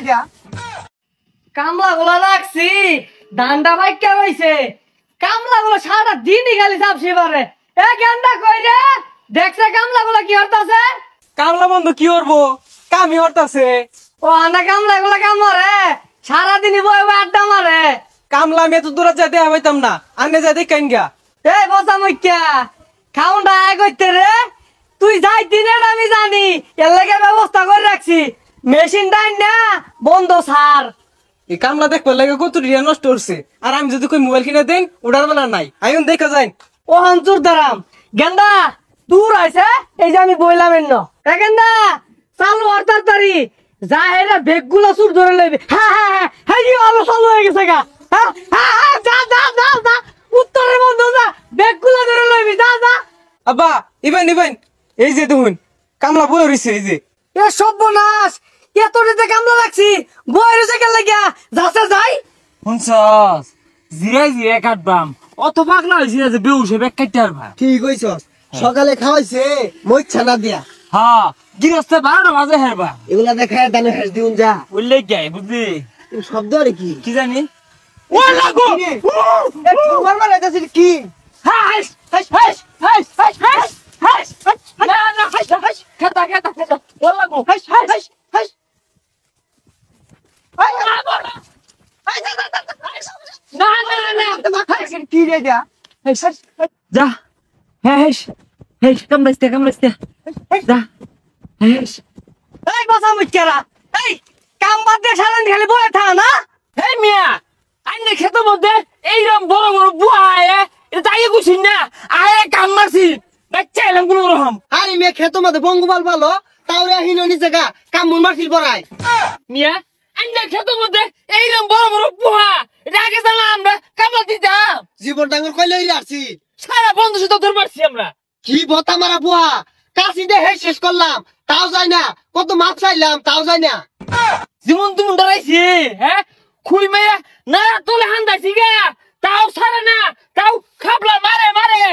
দিয়া কামলা গুলা রাখছি ধানটা বাইকা রইছে কামলা গুলো সারা দিনই খালি চাপছি পারে এ গেন্দা কই রে দেখছে কামলা গুলো কি হরতাছে কামলা বন্ধু কি করবো কামই হরতাছে ও আন্ডা কামলা গুলো কাম মারে সারা দিনই বই বই আড্ডা মারে কামলা আমি এত দূরে যাইতে হইতাম না আনে যাইতে কেন গা এই বসা মুখ্যা খাউন্ডা আয় করতে রে তুই যাই দিনের আমি জানি এর লাগে ব্যবস্থা করে রাখছি মেশিন ডাইন না বন্ধ সার এই কামলা দেখবার লাগে কত রিয়া নষ্ট করছে আর আমি যদি কই মোবাইল কিনে দেন ওটার বেলা নাই আইন দেখা যায় ও হাঞ্চুর দারাম গেন্দা দূর আছে এই যে আমি বইলাম এন্ন গেন্দা চালু অর্থাৎ তারি যা এরা বেগগুলো সুর ধরে লইবে হ্যাঁ হ্যাঁ হ্যাঁ হ্যাঁ কি ভালো চালু হয়ে গেছে গা হ্যাঁ হ্যাঁ হ্যাঁ যা যা যা যা উত্তরের বন্ধু যা বেগগুলো ধরে লইবি যা যা আব্বা ইবেন এই যে দেখুন কামলা বই রইছে এই যে এ সর্বনাশ এত রেতে কামলা রাখছি বই রয়েছে কেন লাগিয়া যাচ্ছে যাই শুনছস জিরে কাটবাম অত পাগলা হয়েছি যে বেউসে বেগ কাটতে পারবা ঠিক কইছস সকালে খাওয়াইছে মই ছানা দিয়া হ্যাঁ গিরস্তে 12টা বাজে হেরবা এগুলা দেখায় দানে হেস দিউন যা বললে গাই বুঝলি শব্দ আর কি কি জানি ও লাগো এ তোমার মানে এটা কি হাস হাস হাস হাস হাস হাস হাস না না হাস হাস খেতা ও লাগো হাস হাস হাস হাস না না না কি রে দিয়া হাস হাস যা হাস হাস কামড়াইতে যা হাস এই বসা মুখ্যারা এই কাম বাদ দিয়ে সারাদিন খালি বয়ে থাকা না এই মিয়া আইনে খেতের মধ্যে এইরকম বড় বড় বুয়া আয় এটা তাই গুছিন না আয় কাম মারছি বাচ্চা এলাম কোন রকম আরে মে খেতো মধ্যে বঙ্গবাল ভালো তাওরে হিনো নি জায়গা কাম মুন মারছিল পড়াই মিয়া আইনে খেতের মধ্যে এইরকম বড় বড় বুয়া এটা আগে জানা আমরা কামলা দিতাম জীবন ডাঙ্গর কইলে হইলে আসছি সারা বন্ধু সাথে ধরে মারছি আমরা কি বতা মারা বুয়া কাশি দে হে শেষ করলাম তাও যায় না কত মাছ চাইলাম তাও যায় না জীবন তুমি ডরাইছি হ্যাঁ খুই মাইয়া না তোলে হান্দাইছি গা তাও সারে না তাও খাবলা মারে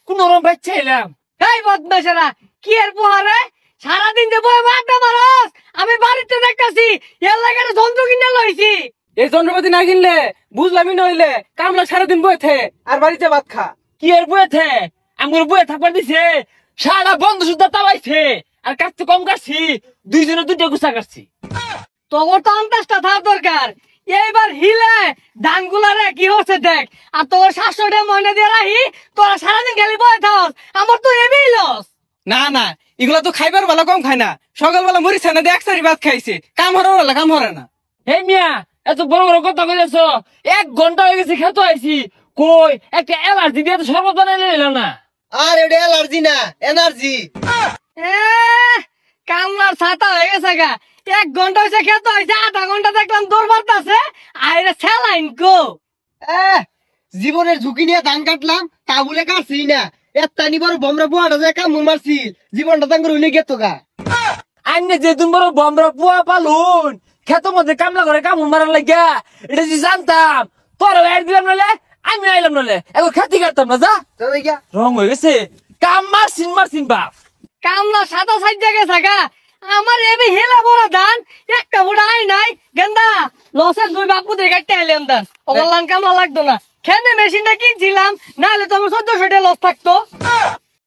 কোন রকম বাচ্চা এলাম এই বদমাশেরা কি এর পোহারে সারাদিন যে বয়ে বয়ে আড্ডা মারস আমি বাড়িতে দেখতাছি এর লাগে একটা যন্ত্র কিনে লইছি এই যন্ত্রপাতি না কিনলে বুঝলামই নইলে কামলা সারাদিন বইতে আর বাড়িতে ভাত খা কি এর বইতে আমার বইয়ে থাকবার দিছে সারা বন্ধু সুদ্ধা তাবাইছে আর কাটতে কম কাটছি দুইজনে দুইটা গুছা কাটছি তোর তো আন্দাজটা থাকার দরকার এইবার হিলে ধানগুলারে কি হচ্ছে দেখ আর তোর 700 টাকা ময়না দিয়ে রাখি তোরা সারাদিন খালি বয়ে থাকস আমার তো এবেই লস না এগুলা তো খাইবার বেলা কম খায় না সকালবেলা মরিছে না দিয়ে 1 সারি ভাত খাইছে কাম হরে না হে মিয়া এত বড় বড় কথা কইতেছ 1 ঘন্টা হয়ে গেছে খেতে আইছি কই একটা অ্যালার্জি দিয়ে তো শরবত বানাইলে এলো না আর এটা অ্যালার্জি না এনার্জি কামলার ছাতা হয়ে গেছে গা 1 ঘন্টা হয়েছে খেতে হয়েছে 1/2 ঘন্টা দেখলাম দৌড় মারতাছে আইরে স্যালাইন কো জীবনের ঝুঁকি নিয়ে ধান কাটলাম তা বলে কাটছি না একটা নিবার বমরা বুয়াটা যে কাম মুন মারছি জীবনটা তাঙ্গর হইলে গেতো গা আইনে যে তুমি বড় বমরা বুয়া পালুন খেতের মধ্যে কামলা করে কামুন মারার লাগিয়া এটা যদি জানতাম তোর এর দিলাম নালে আমি আইলাম নালে এখন খেতে কাটতাম না যা রং হয়ে গেছে কাম মারছিন বাপ কামলা সাদা সাইজা গেছে গা আমার এবি হেলা বড় ধান একটা বড় আই নাই গেন্দা লসের 2 বাপু দিয়ে কাটতে আইলাম ধান ওগুলান কামলা লাগতো না খেনে মেশিনটা কিনছিলাম নাহলে তো আমার 1400 টাকা লস থাকতো